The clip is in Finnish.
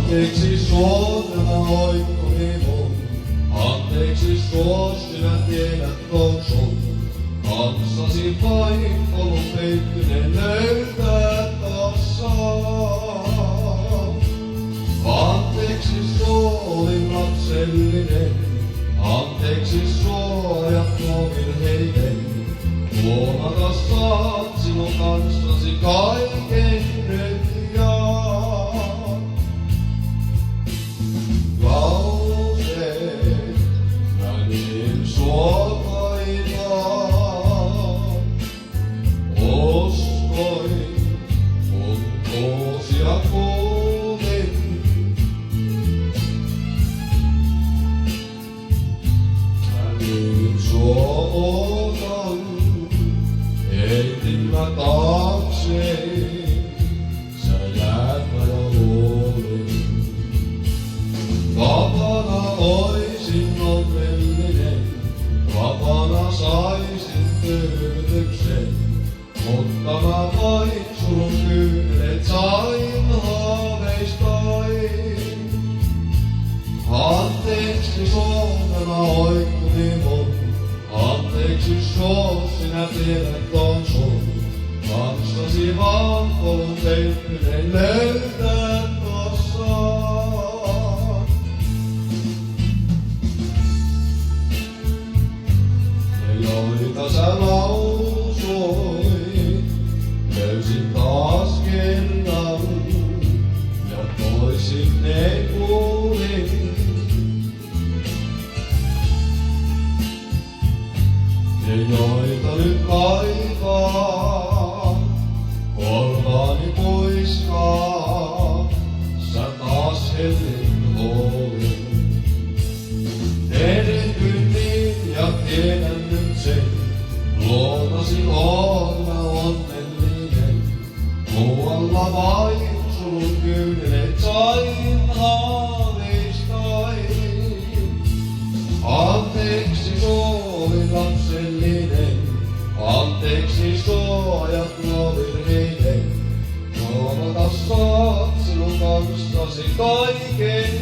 Anteeksi suo tämä oikkoni mun, anteeksi suo sinä tiedät ton sun. Kanssasi vain ollut peittyneen löytää tossa. Anteeksi suo olin lapsellinen, anteeksi suo ajat nuo virheiden. Huomata saat sinun kanssasi kaiken nyt jaan. Lauseet, mä niin sua kaipaan. Uskoin, kun uusia kuulin. Mä niin sua otan, heitin mä taakseen, sä jäät mä jo luulin. Vapaana oisin onnellinen, vapaana saisin tyydytyksen, mutta mä vain surun kyyneleet sain haaveistain. Anteeksi suo nämä oikkuni mun, anteeksi suo sinä tiedät ton sun. Kanssasi vaan polun peittyneen löytää tossa. Ne joita sä lausuit, löysin taas kerran ja toisin ne kuulin. Ne joita nyt kaipaan, korvaani poiskaa, sä taas hellin huolin. Erehdyin niin ja tiedän nyt sen, luonasi oon mä onnellinen. Muualla vain surun kyyneleet sain haaveistain. Anteeksi suo olin lapsellinen, anteeksi suo ajat nuo virheiden. Huomata saat sinun kanssasi kaiken